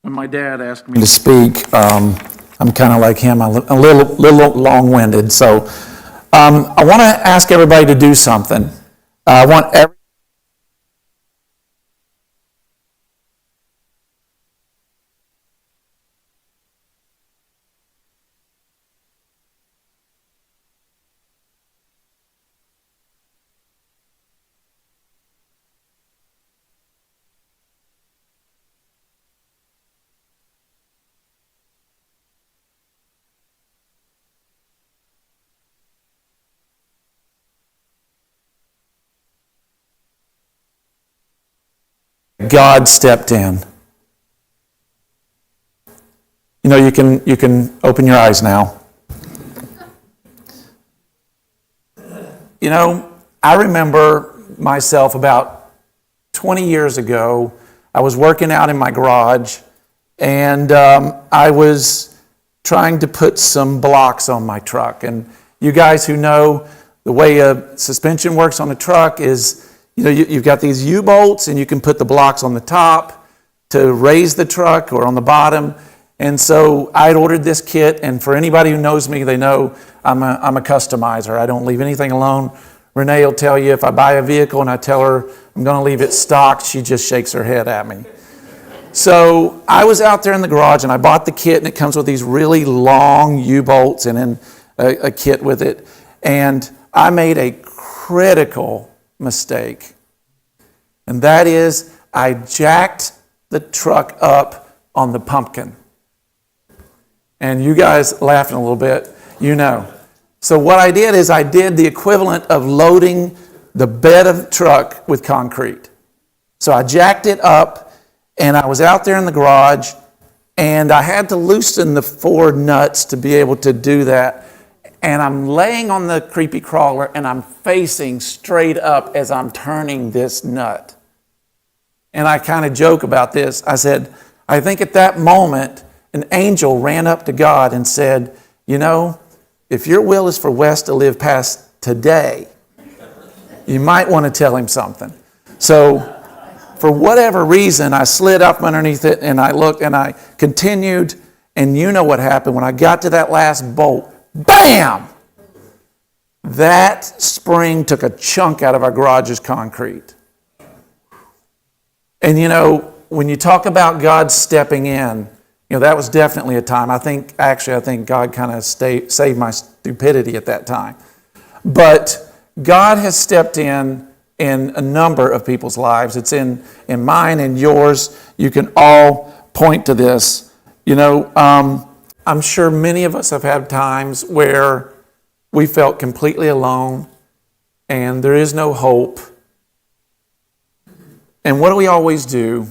When my dad asked me to speak, I'm kind of like him, a little long-winded. So I want to ask everybody to do something. I want God stepped in. You know, you can open your eyes now. You know, I remember myself about 20 years ago. I was working out in my garage, and I was trying to put some blocks on my truck. And you guys who know the way a suspension works on a truck is, you know, you've got these U-bolts, and you can put the blocks on the top to raise the truck or on the bottom. And so I'd ordered this kit, and for anybody who knows me, they know I'm a customizer. I don't leave anything alone. Renee will tell you if I buy a vehicle and I tell her I'm going to leave it stock, she just shakes her head at me. So I was out there in the garage, and I bought the kit, and it comes with these really long U-bolts and then a kit with it. And I made a critical mistake. And that is, I jacked the truck up on the pumpkin. And you guys laughing a little bit, you know. So what I did is I did the equivalent of loading the bed of the truck with concrete. So I jacked it up, and I was out there in the garage, and I had to loosen the 4 nuts to be able to do that. And I'm laying on the creepy crawler, and I'm facing straight up as I'm turning this nut. And I kind of joke about this. I said, I think at that moment, an angel ran up to God and said, you know, if your will is for Wes to live past today, you might want to tell him something. So for whatever reason, I slid up underneath it, and I looked, and I continued, and you know what happened. When I got to that last bolt, bam! That spring took a chunk out of our garage's concrete. And you know, when you talk about God stepping in, you know, that was definitely a time. I think God kind of saved my stupidity at that time. But God has stepped in a number of people's lives. It's in mine and yours. You can all point to this. You know, I'm sure many of us have had times where we felt completely alone and there is no hope. And what do we always do?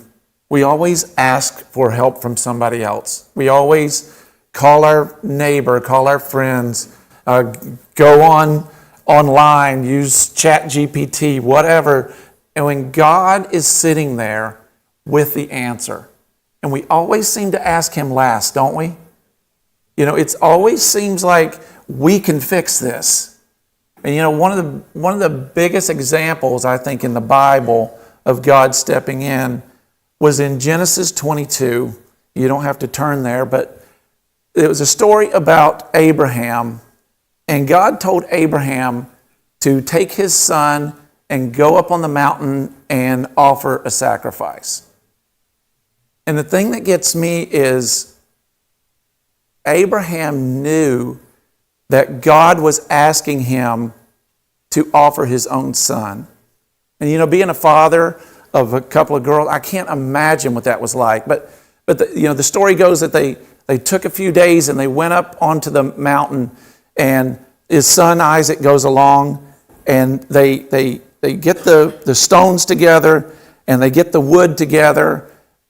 We always ask for help from somebody else. We always call our neighbor, call our friends, go online, use ChatGPT, whatever. And when God is sitting there with the answer, and we always seem to ask him last, don't we? You know, it always seems like we can fix this. And you know, one of the biggest examples, I think, in the Bible of God stepping in was in Genesis 22. You don't have to turn there, but it was a story about Abraham. And God told Abraham to take his son and go up on the mountain and offer a sacrifice. And the thing that gets me is Abraham knew that God was asking him to offer his own son. And you know, being a father of a couple of girls, I can't imagine what that was like. But the story goes that they took a few days and they went up onto the mountain, and his son Isaac goes along, and they get the stones together and they get the wood together,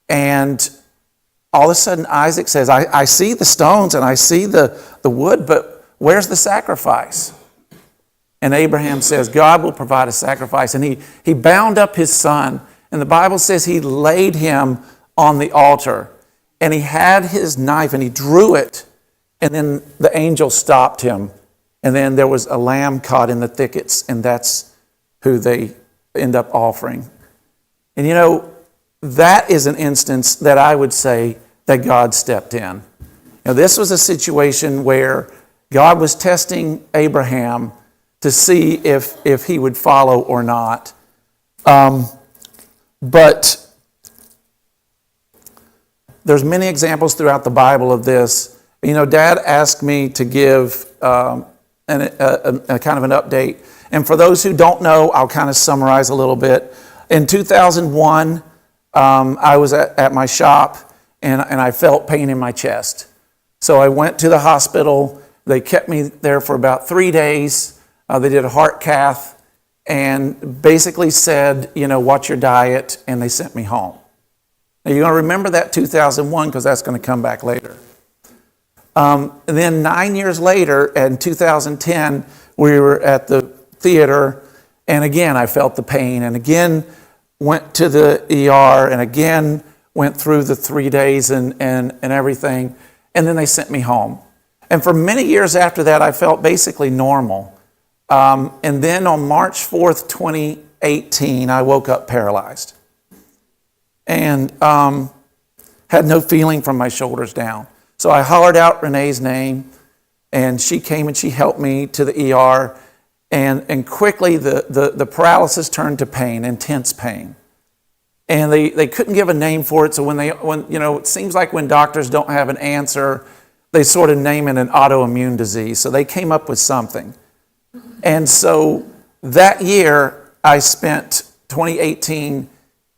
and all of a sudden Isaac says, I see the stones and I see the wood, but where's the sacrifice? And Abraham says, God will provide a sacrifice. And he bound up his son, and the Bible says he laid him on the altar, and he had his knife and he drew it, and then the angel stopped him, and then there was a lamb caught in the thickets, and that's who they end up offering. And you know, that is an instance that I would say that God stepped in. Now, this was a situation where God was testing Abraham to see if he would follow or not. But there's many examples throughout the Bible of this. You know, Dad asked me to give a kind of an update. And for those who don't know, I'll kind of summarize a little bit. In 2001, I was at my shop, and I felt pain in my chest. So I went to the hospital. They kept me there for about 3 days. They did a heart cath and basically said, you know, watch your diet, and they sent me home. Now, you're going to remember that 2001 because that's going to come back later. And then 9 years later, in 2010, we were at the theater, and again, I felt the pain, and again, went to the ER, and again, went through the 3 days and everything, and then they sent me home. And for many years after that, I felt basically normal. And then on March 4th, 2018, I woke up paralyzed. And had no feeling from my shoulders down. So I hollered out Renee's name, and she came and she helped me to the ER, and quickly the paralysis turned to pain, intense pain. And they couldn't give a name for it, so when you know, it seems like when doctors don't have an answer, they sort of name it an autoimmune disease. So they came up with something. And so that year, I spent 2018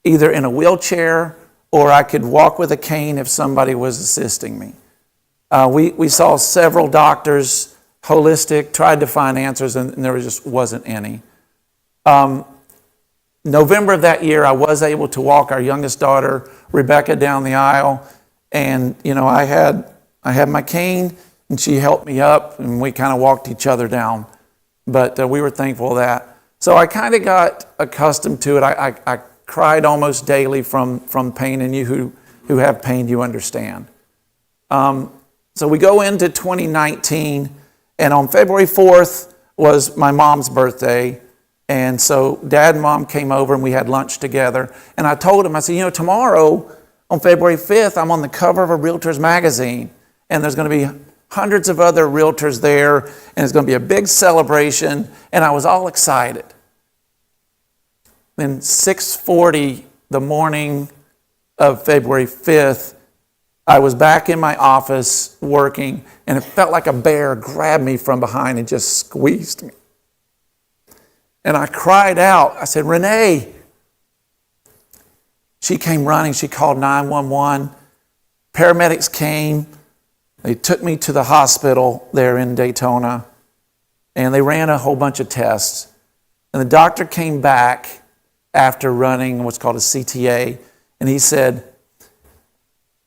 either in a wheelchair or I could walk with a cane if somebody was assisting me. We saw several doctors, holistic, tried to find answers, and there just wasn't any. November of that year, I was able to walk our youngest daughter, Rebecca, down the aisle, and you know, I had my cane, and she helped me up, and we kind of walked each other down. But we were thankful for that. So I kind of got accustomed to it. I cried almost daily from pain, and you who have pain, you understand. So we go into 2019, and on February 4th was my mom's birthday. And so Dad and Mom came over, and we had lunch together. And I told him, I said, you know, tomorrow on February 5th, I'm on the cover of a Realtors magazine. And there's going to be hundreds of other realtors there, and it's going to be a big celebration. And I was all excited. Then 6:40 the morning of February 5th, I was back in my office working, and it felt like a bear grabbed me from behind and just squeezed me. And I cried out. I said, Renee. She came running. She called 911. Paramedics came. They took me to the hospital there in Daytona, and they ran a whole bunch of tests. And the doctor came back after running what's called a CTA, and he said,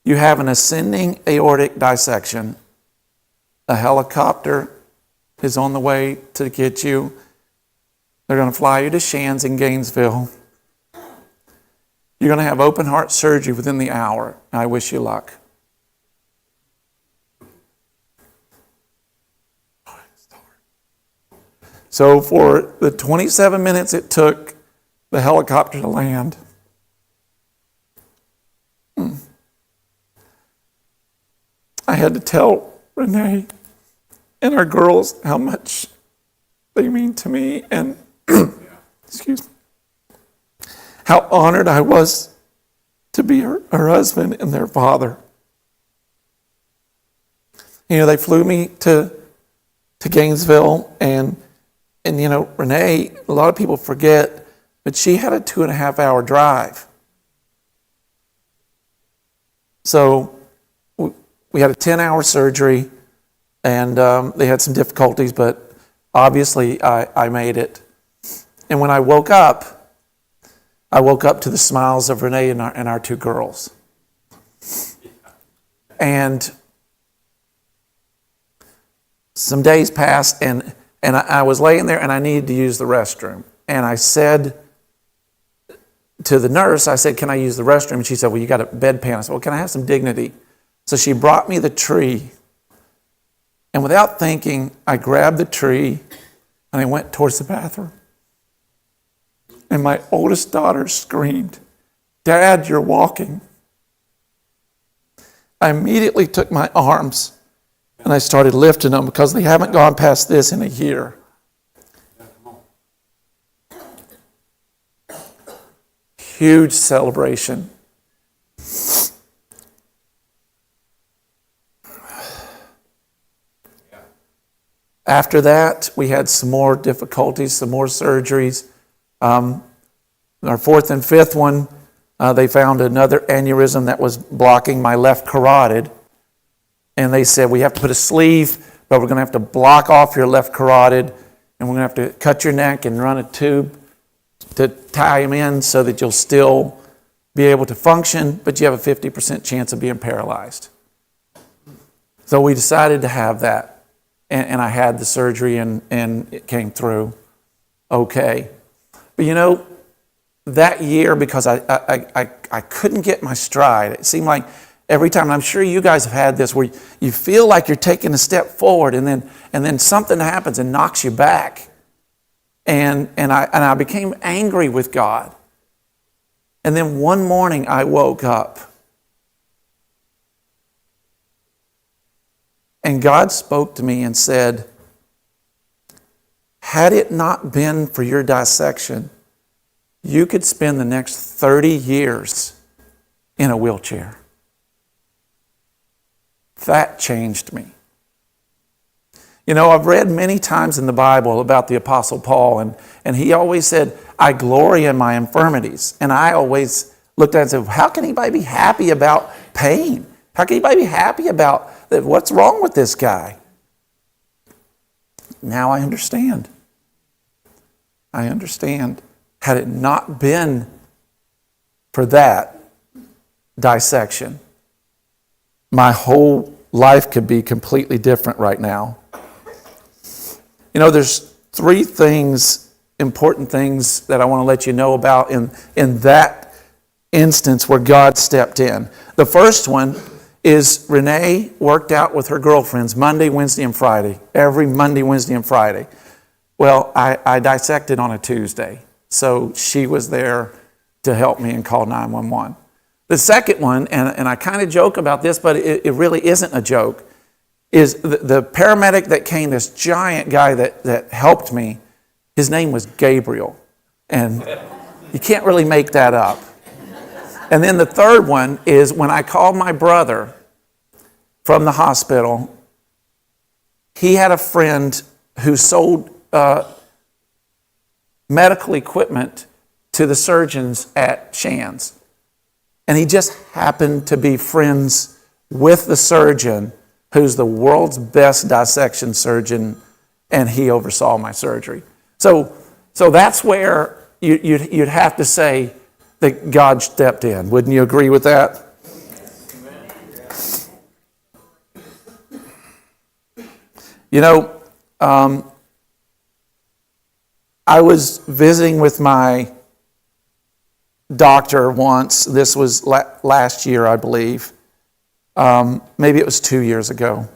you have an ascending aortic dissection. A helicopter is on the way to get you. They're going to fly you to Shands in Gainesville. You're going to have open heart surgery within the hour. I wish you luck. So for the 27 minutes it took the helicopter to land, I had to tell Renee and our girls how much they mean to me, and excuse me, how honored I was to be her husband and their father. You know, they flew me to Gainesville, and you know, Renee, a lot of people forget, but she had a 2.5-hour drive. So we had a 10-hour surgery, and they had some difficulties, but obviously I made it. And when I woke up to the smiles of Renee and our two girls. And some days passed, and I was laying there, and I needed to use the restroom. And I said to the nurse, I said, can I use the restroom? And she said, well, you got a bedpan. I said, well, can I have some dignity? So she brought me the tree. And without thinking, I grabbed the tree, and I went towards the bathroom. And my oldest daughter screamed, Dad, you're walking. I immediately took my arms and I started lifting them because they haven't gone past this in a year. Huge celebration. After that, we had some more difficulties, some more surgeries. Our fourth and fifth one, they found another aneurysm that was blocking my left carotid. And they said, we have to put a sleeve, but we're going to have to block off your left carotid, and we're going to have to cut your neck and run a tube to tie him in so that you'll still be able to function, but you have a 50% chance of being paralyzed. So we decided to have that. And I had the surgery and it came through okay. But you know, that year, because I couldn't get my stride, it seemed like every time, and I'm sure you guys have had this, where you feel like you're taking a step forward and then something happens and knocks you back. And I became angry with God. And then one morning I woke up. And God spoke to me and said, had it not been for your dissection, you could spend the next 30 years in a wheelchair. That changed me. You know, I've read many times in the Bible about the Apostle Paul, and he always said, I glory in my infirmities. And I always looked at it and said, how can anybody be happy about pain? How can anybody be happy about that? What's wrong with this guy? Now I understand. I understand. Had it not been for that dissection, my whole life could be completely different right now. You know, there's three things, important things that I want to let you know about in that instance where God stepped in. The first one is Renee worked out with her girlfriends Monday, Wednesday, and Friday. Every Monday, Wednesday, and Friday. Well, I dissected on a Tuesday, so she was there to help me and call 911. The second one, and I kind of joke about this, but it really isn't a joke, is the paramedic that came, this giant guy that helped me, his name was Gabriel. And you can't really make that up. And then the third one is when I called my brother from the hospital, he had a friend who sold medical equipment to the surgeons at Shands. And he just happened to be friends with the surgeon who's the world's best dissection surgeon, and he oversaw my surgery. So that's where you'd have to say that God stepped in. Wouldn't you agree with that? You know, I was visiting with my doctor once. This was last year, I believe. Maybe it was 2 years ago.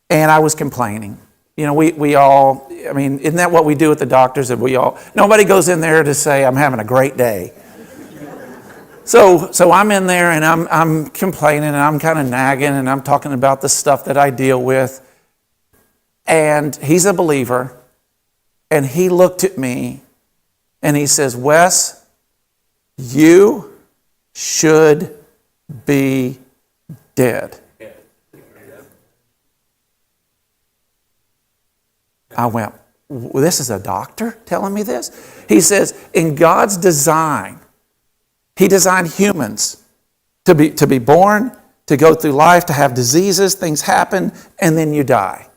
And I was complaining. You know, we all, I mean, isn't that what we do with the doctors? That nobody goes in there to say, I'm having a great day. So I'm in there and I'm complaining and I'm kind of nagging and I'm talking about the stuff that I deal with. And he's a believer. And he looked at me and he says, Wes, you should be dead. I went, this is a doctor telling me this? He says, in God's design, He designed humans to be born, to go through life, to have diseases, things happen, and then you die.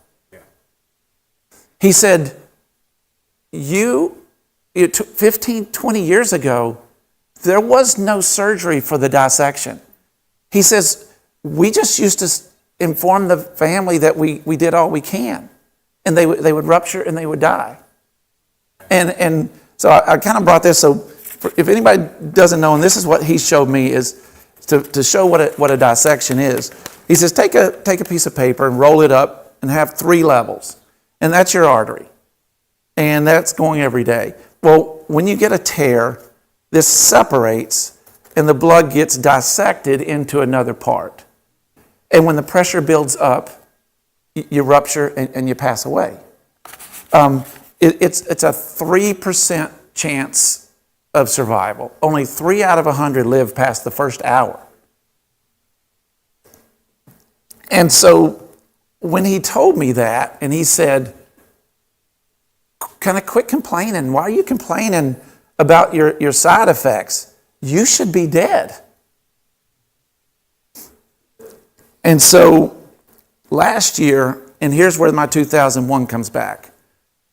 He said, it took 15, 20 years ago, there was no surgery for the dissection. He says, we just used to inform the family that we did all we can. And they would rupture and they would die. And so I kind of brought this, so if anybody doesn't know, and this is what he showed me, is to show what a dissection is. He says, take a piece of paper and roll it up and have 3 levels. And that's your artery. And that's going every day. Well, when you get a tear, this separates and the blood gets dissected into another part. And when the pressure builds up, you rupture and you pass away. It's a 3% chance of survival. Only 3 out of 100 live past the first hour. And so when he told me that, and he said, kind of quit complaining. Why are you complaining about your side effects? You should be dead. And so last year, and here's where my 2001 comes back.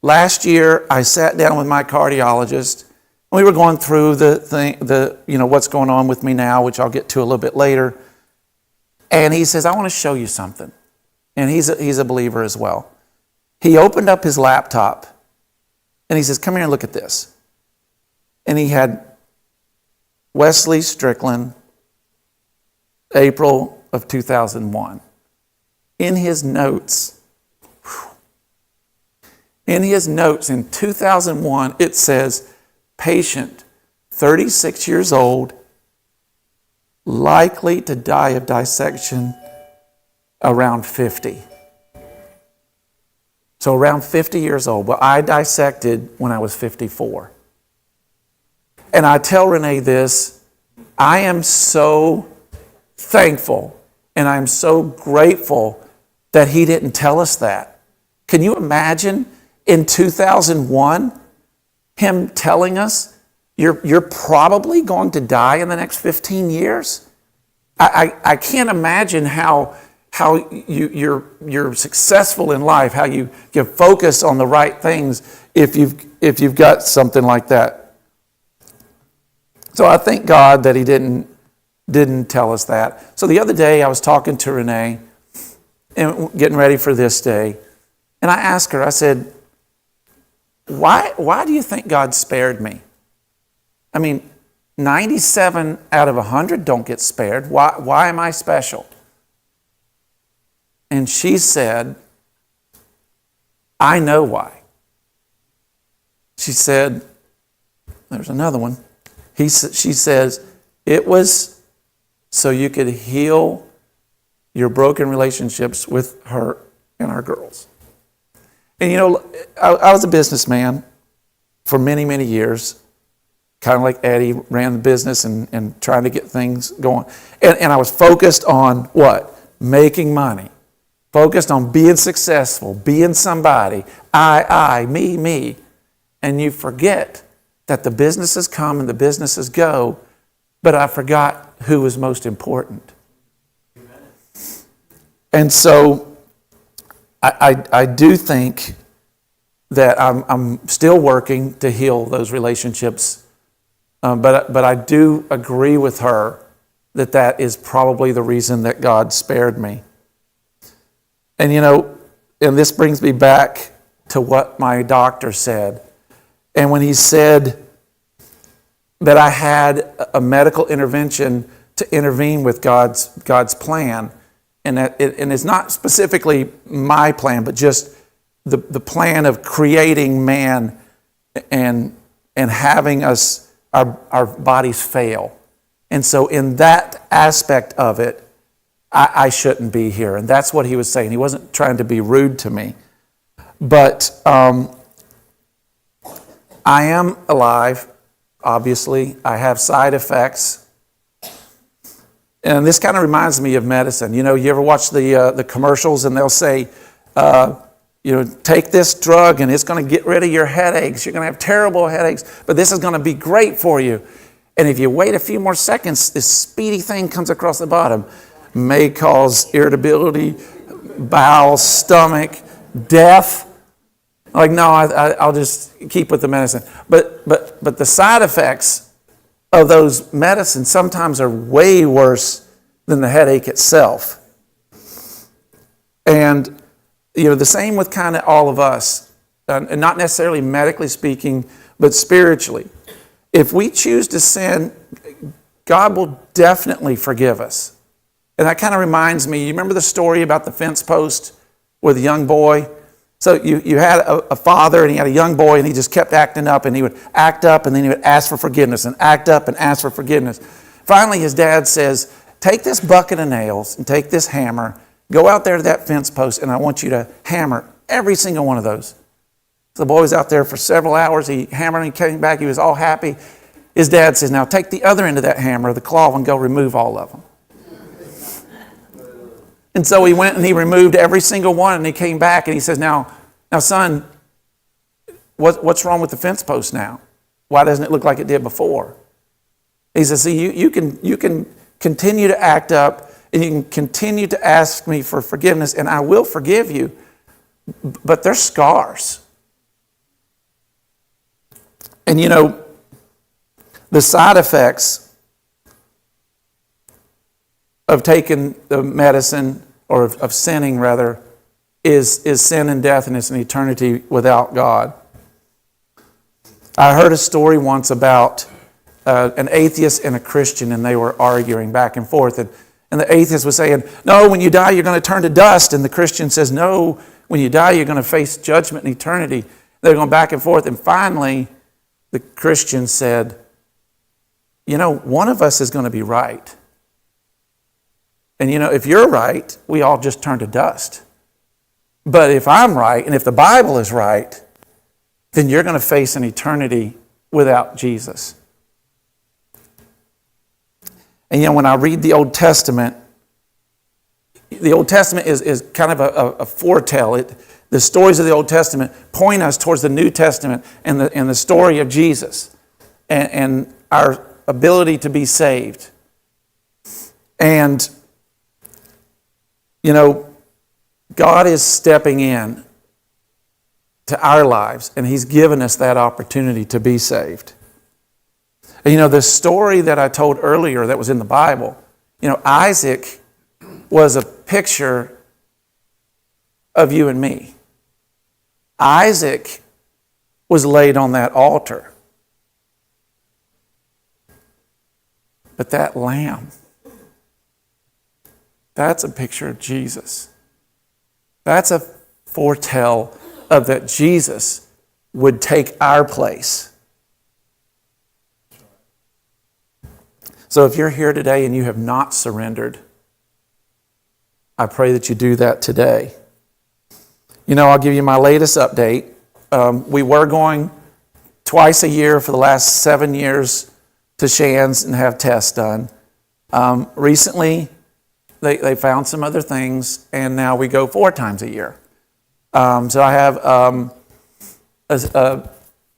Last year, I sat down with my cardiologist. We were going through what's going on with me now, which I'll get to a little bit later. And he says, I want to show you something. And he's a believer as well. He opened up his laptop and he says, come here and look at this. And he had Wesley Stricklen, April of 2001. In his notes in 2001, it says, patient, 36 years old, likely to die of dissection around 50. So around 50 years old. Well, I dissected when I was 54. And I tell Renee this, I am so thankful and I'm so grateful that he didn't tell us that. Can you imagine in 2001, him telling us, you're probably going to die in the next 15 years? I can't imagine how you're successful in life, how you focus on the right things if you've got something like that. So I thank God that he didn't tell us that. So the other day I was talking to Renee and getting ready for this day, and I asked her, I said, why do you think God spared me? I mean, 97 out of 100 don't get spared. Why am I special? And she said, I know why. She said, there's another one. She says, it was so you could heal your broken relationships with her and our girls. And I was a businessman for many, many years. Kind of like Eddie, ran the business and trying to get things going. And I was focused on what? Making money. Focused on being successful, being somebody. I, me. And you forget that the businesses come and the businesses go, but I forgot who was most important. And so I do think that I'm still working to heal those relationships. But I do agree with her that is probably the reason that God spared me. And and this brings me back to what my doctor said. And when he said that I had a medical intervention to intervene with God's plan, and it's not specifically my plan, but just the plan of creating man and having us our bodies fail. And so in that aspect of it, I shouldn't be here. And that's what he was saying. He wasn't trying to be rude to me. But I am alive, obviously. I have side effects. And this kind of reminds me of medicine. You ever watch the commercials and they'll say, take this drug and it's going to get rid of your headaches. You're going to have terrible headaches, but this is going to be great for you. And if you wait a few more seconds, this speedy thing comes across the bottom. May cause irritability, bowel, stomach, death. Like, no, I'll just keep with the medicine. But the side effects of those medicines sometimes are way worse than the headache itself. And the same with kind of all of us, and not necessarily medically speaking, but spiritually. If we choose to sin, God will definitely forgive us. And that kind of reminds me, you remember the story about the fence post with a young boy? So you had a father and he had a young boy and he just kept acting up, and he would act up and then he would ask for forgiveness and act up and ask for forgiveness. Finally, his dad says, take this bucket of nails and take this hammer, go out there to that fence post, and I want you to hammer every single one of those. So the boy was out there for several hours. He hammered and he came back. He was all happy. His dad says, now take the other end of that hammer, the claw, and go remove all of them. And so he went and he removed every single one, and he came back and he says, now son, what's wrong with the fence post now? Why doesn't it look like it did before? He says, see, you can continue to act up, and you can continue to ask me for forgiveness, and I will forgive you, but there's scars. And the side effects of taking the medicine, or of sinning rather, is sin and death, and it's an eternity without God. I heard a story once about an atheist and a Christian, and they were arguing back and forth. And the atheist was saying, no, when you die, you're going to turn to dust. And the Christian says, no, when you die, you're going to face judgment and eternity. They're going back and forth. And finally, the Christian said, one of us is going to be right. And if you're right, we all just turn to dust. But if I'm right, and if the Bible is right, then you're going to face an eternity without Jesus. And when I read the Old Testament is kind of a foretell. The stories of the Old Testament point us towards the New Testament and the story of Jesus and our ability to be saved. And, God is stepping in to our lives, and He's given us that opportunity to be saved. And, the story that I told earlier that was in the Bible, Isaac was a picture of you and me. Isaac was laid on that altar. But that lamb, that's a picture of Jesus. That's a foretell of that Jesus would take our place. So if you're here today and you have not surrendered, I pray that you do that today. I'll give you my latest update. We were going twice a year for the last 7 years to Shands and have tests done. Recently, they found some other things, and now we go 4 times a year. So I have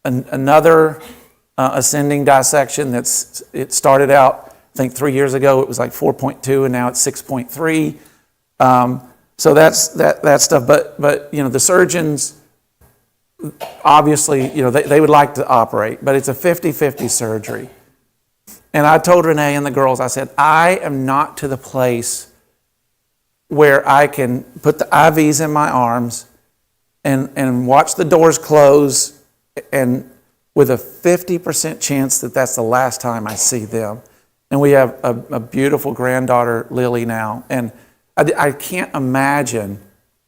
another ascending dissection it started out, I think 3 years ago, it was like 4.2, and now it's 6.3. So that's that stuff. But the surgeons, obviously, they would like to operate, but it's a 50-50 surgery. And I told Renee and the girls, I said, I am not to the place where I can put the IVs in my arms and watch the doors close, and with a 50% chance that that's the last time I see them. And we have a beautiful granddaughter, Lily, now. And I can't imagine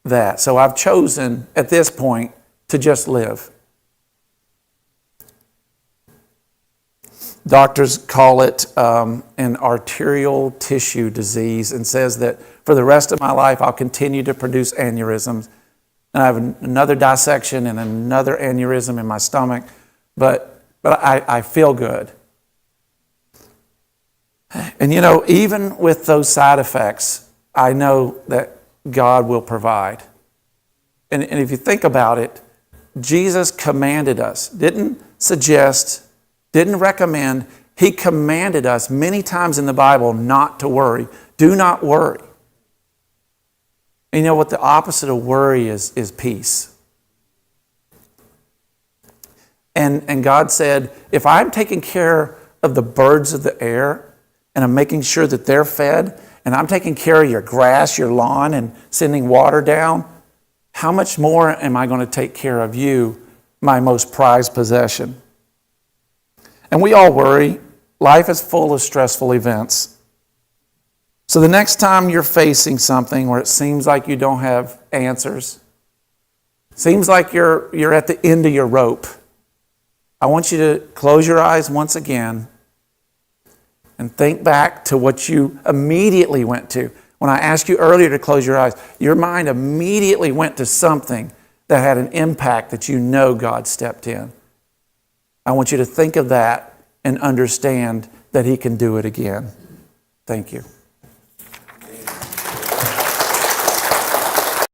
that. So I've chosen, at this point, to just live. Doctors call it an arterial tissue disease, and says that for the rest of my life, I'll continue to produce aneurysms. And I have another dissection and another aneurysm in my stomach, but I feel good. And even with those side effects, I know that God will provide. And if you think about it, Jesus commanded us, didn't suggest, didn't recommend, He commanded us many times in the Bible not to worry. Do not worry. And you know what the opposite of worry is peace. And God said, if I'm taking care of the birds of the air, and I'm making sure that they're fed, and I'm taking care of your grass, your lawn, and sending water down, how much more am I going to take care of you, my most prized possession? And we all worry. Life is full of stressful events. So the next time you're facing something where it seems like you don't have answers, seems like you're at the end of your rope, I want you to close your eyes once again and think back to what you immediately went to. When I asked you earlier to close your eyes, your mind immediately went to something that had an impact that you know God stepped in. I want you to think of that and understand that He can do it again. Thank you.